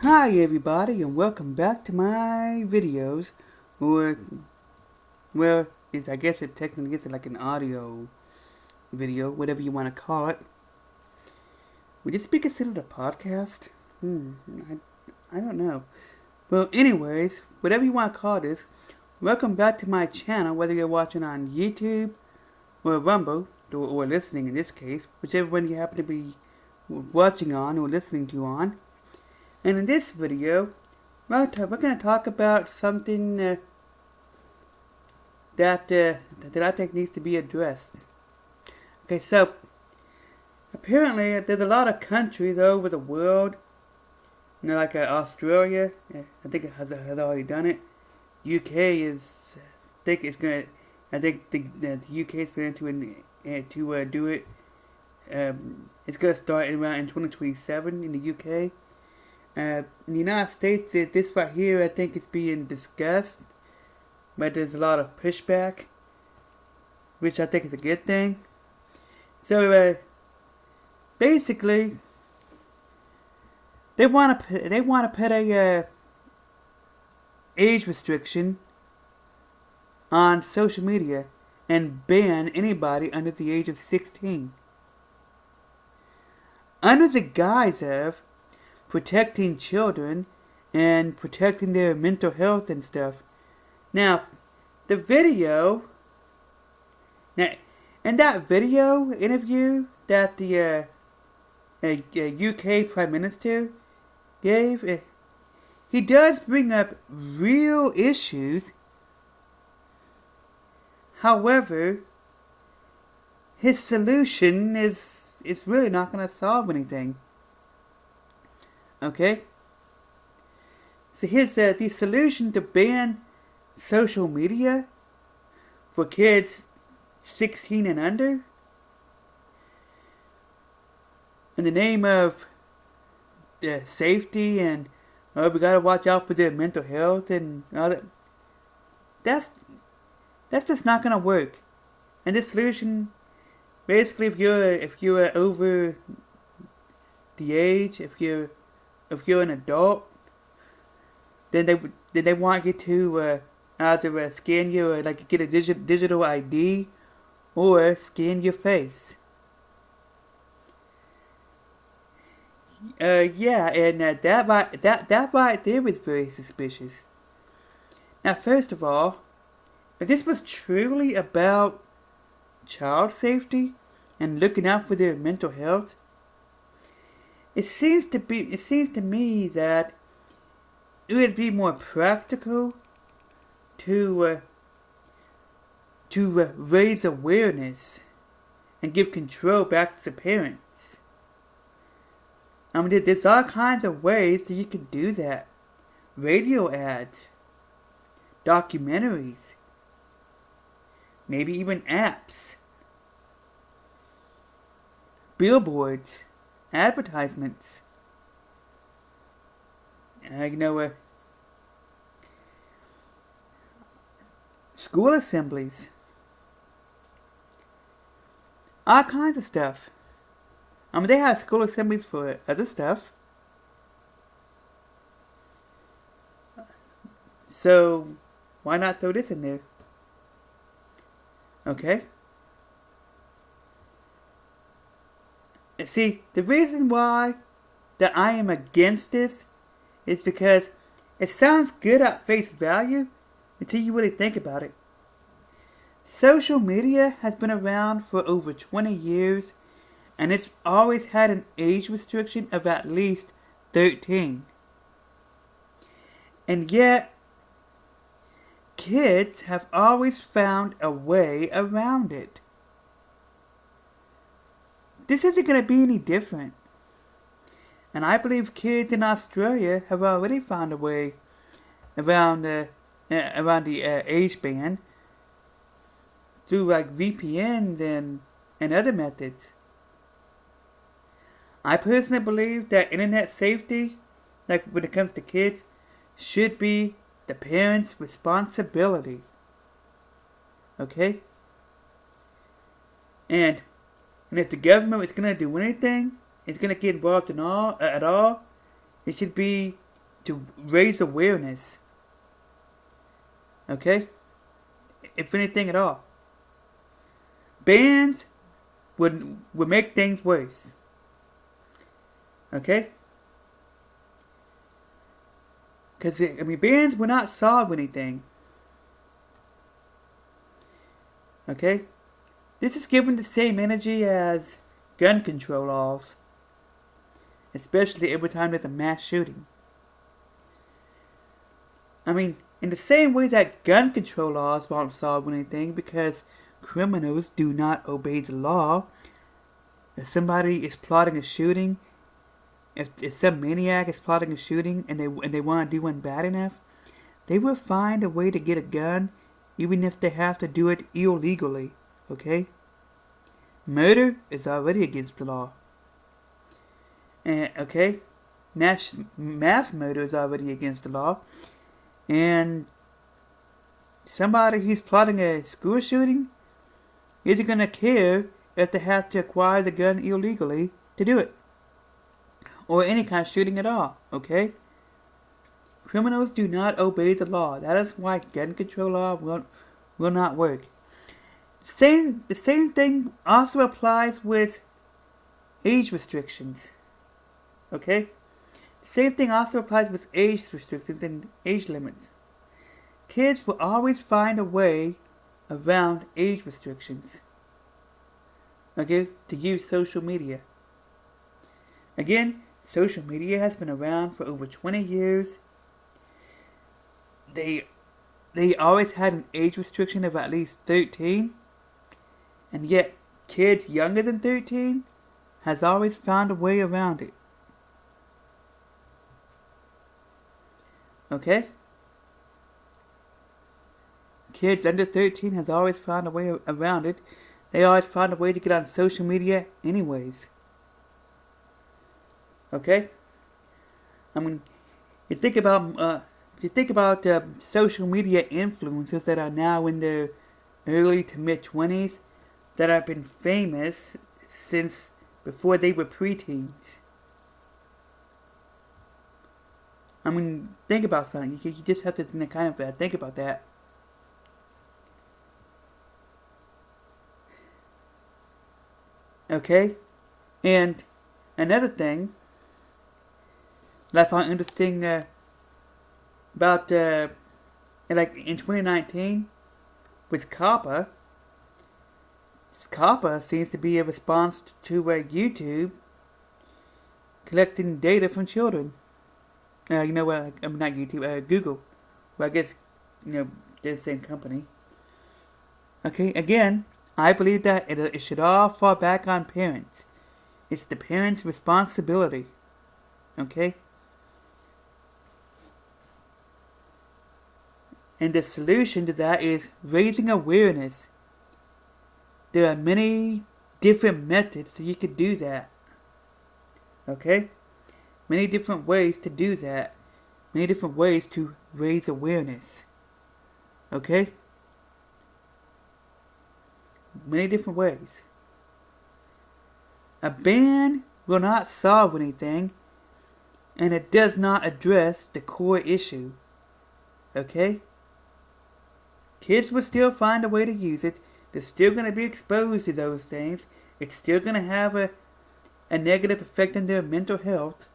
Hi everybody and welcome back to my videos, or well, I guess it technically is like an audio video, whatever you want to call it. Would this be considered a podcast? I don't know. Well, anyways, whatever you want to call this, welcome back to my channel, whether you're watching on YouTube or Rumble, or listening in this case, whichever one you happen to be watching on or listening to on. And in this video, we're going to talk about something that I think needs to be addressed. Okay, so apparently there's a lot of countries over the world, like Australia. I think it has already done it. UK is, I think the UK is going to do it. It's going to start around in 2027 in the UK. In the United States, this right here, I think is being discussed, but there's a lot of pushback, which I think is a good thing. So basically, they want to put a age restriction on social media and ban anybody under the age of 16, under the guise of protecting children and protecting their mental health and stuff. Now, the video, in that video interview that the UK Prime Minister gave, he does bring up real issues. However, his solution is really not going to solve anything. Okay? So here's the solution to ban social media for kids 16 and under, in the name of safety and we gotta watch out for their mental health and all that. That's just not gonna work. And this solution, basically, if you're over the age, if you're an adult, then they want you to either scan your, like, get a digital ID or scan your face. Yeah, and that right there was very suspicious. Now, first of all, if this was truly about child safety and looking out for their mental health, it seems to me that it would be more practical to raise awareness and give control back to the parents. I mean, there's all kinds of ways that you can do that. Radio ads, documentaries, maybe even apps, billboards, advertisements. School assemblies, all kinds of stuff. I mean, they have school assemblies for other stuff. So why not throw this in there? Okay? See, the reason why that I am against this is because it sounds good at face value until you really think about it. Social media has been around for over 20 years, and it's always had an age restriction of at least 13. And yet, kids have always found a way around it. This isn't going to be any different. And I believe kids in Australia have already found a way around the age ban through, like, VPNs and other methods. I personally believe that internet safety, like when it comes to kids, should be the parents' responsibility. Okay? And if the government is going to do anything, is going to get involved at all, it should be to raise awareness. Okay? If anything at all. Bans would make things worse. Okay? Because, bans will not solve anything. Okay? This is given the same energy as gun control laws. Especially every time there's a mass shooting. In the same way that gun control laws won't solve anything because criminals do not obey the law. If somebody is plotting a shooting, if some maniac is plotting a shooting and they want to do one bad enough, they will find a way to get a gun, even if they have to do it illegally. Okay? Murder is already against the law. Okay? Mass murder is already against the law. And somebody who's plotting a school shooting isn't going to care if they have to acquire the gun illegally to do it. Or any kind of shooting at all. Okay? Criminals do not obey the law. That is why gun control law will not work. The same thing also applies with age restrictions. Okay? The same thing also applies with age restrictions and age limits. Kids will always find a way around age restrictions. Okay? To use social media. Again, social media has been around for over 20 years. They always had an age restriction of at least 13. And yet, kids younger than 13 has always found a way around it. Okay? Kids under 13 has always found a way around it. They always found a way to get on social media anyways. Okay? You think about social media influencers that are now in their early to mid 20s that have been famous since before they were preteens. Think about something. You just have to kind of think about that. Okay? And another thing that I found interesting about in 2019 with COPPA. COPPA seems to be a response to YouTube collecting data from children. Not YouTube, Google. Well, I guess, they're the same company. Okay, again, I believe that it should all fall back on parents. It's the parents' responsibility. Okay? And the solution to that is raising awareness. There are many different methods so you could do that. Okay? Many different ways to do that. Many different ways to raise awareness. Okay? Many different ways. A ban will not solve anything, and it does not address the core issue. Okay? Kids will still find a way to use it. They're still going to be exposed to those things. It's still going to have a negative effect on their mental health.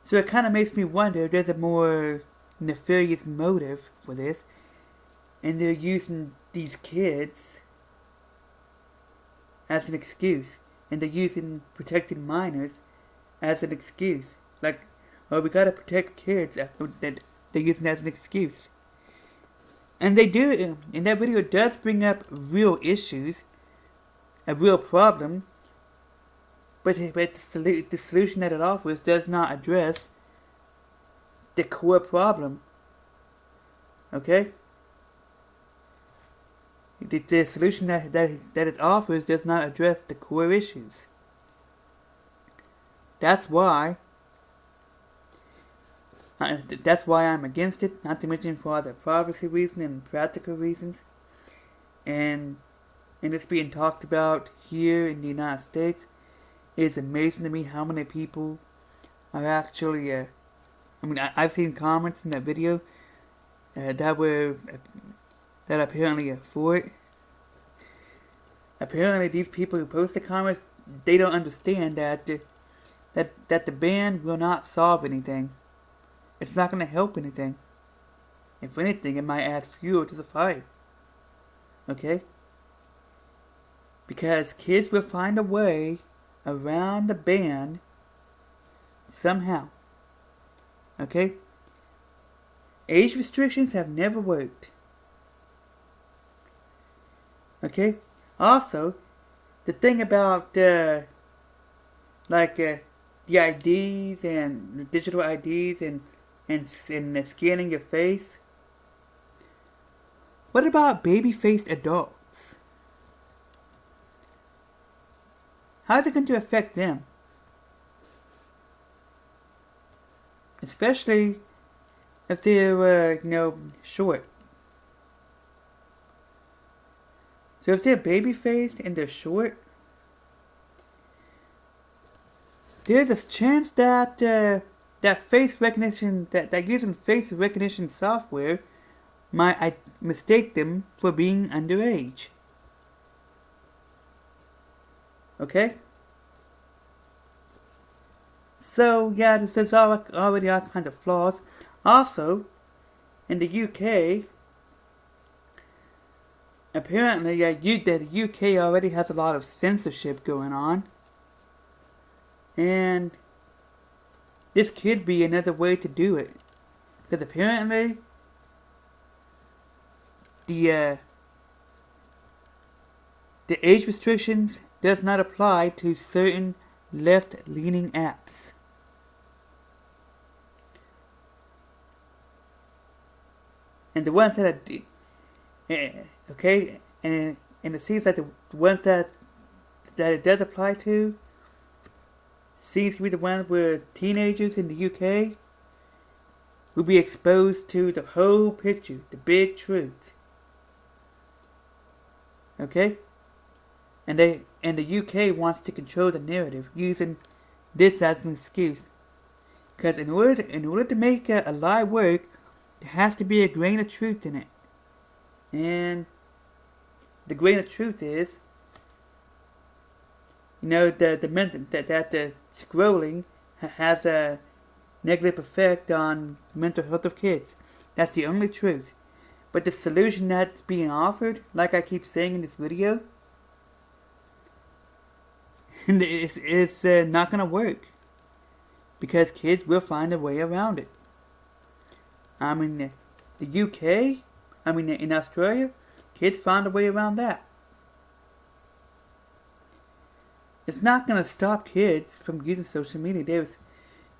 So it kind of makes me wonder if there's a more nefarious motive for this. And they're using these kids as an excuse. And they're using protecting minors as an excuse. Like, we gotta protect kids. They're using that as an excuse. And they do, and that video does bring up real issues, a real problem, but the solution that it offers does not address the core problem. Okay? The solution that it offers does not address the core issues. That's why I'm against it, not to mention for other privacy reasons and practical reasons. And it's being talked about here in the United States. It's amazing to me how many people are actually, I've seen comments in that video that apparently for it. Apparently, these people who post the comments, they don't understand that the ban will not solve anything. It's not going to help anything. If anything, it might add fuel to the fire. Okay? Because kids will find a way around the ban somehow. Okay? Age restrictions have never worked. Okay? Also, the thing about the IDs and digital IDs and scanning your face. What about baby-faced adults? How is it going to affect them? Especially if they're, short. So if they're baby-faced and they're short, there's a chance that that face recognition, that using face recognition software might mistake them for being underage. Okay? So, yeah, there's already all kinds of flaws. Also, in the UK, apparently, the UK already has a lot of censorship going on. And this could be another way to do it. Because apparently, the age restrictions does not apply to certain left-leaning apps. And the ones that are, okay, and it seems like the ones that it does apply to seems to be the ones where teenagers in the UK will be exposed to the whole picture, the big truth. Okay? And the UK wants to control the narrative using this as an excuse. Because in order to make a lie work, there has to be a grain of truth in it. And the grain of truth is, that the scrolling has a negative effect on mental health of kids. That's the only truth. But the solution that's being offered, like I keep saying in this video, is not going to work. Because kids will find a way around it. The UK, in Australia, kids found a way around that. It's not going to stop kids from using social media. There's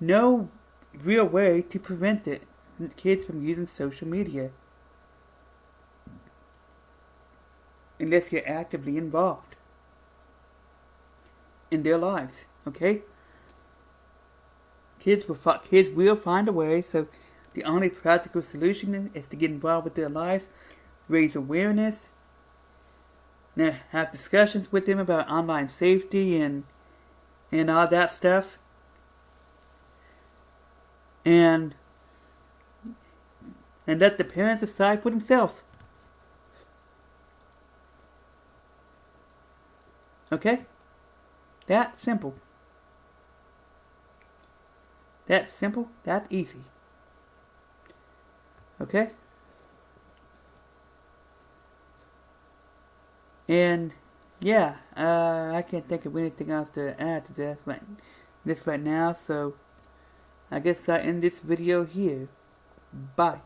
no real way to prevent kids from using social media. Unless you're actively involved in their lives, okay? Kids will find a way, so the only practical solution is to get involved with their lives, raise awareness, have discussions with them about online safety and all that stuff. And let the parents decide for themselves. Okay? That simple. That simple, that easy. Okay? And yeah, I can't think of anything else to add to this right now, so I guess I end this video here. Bye.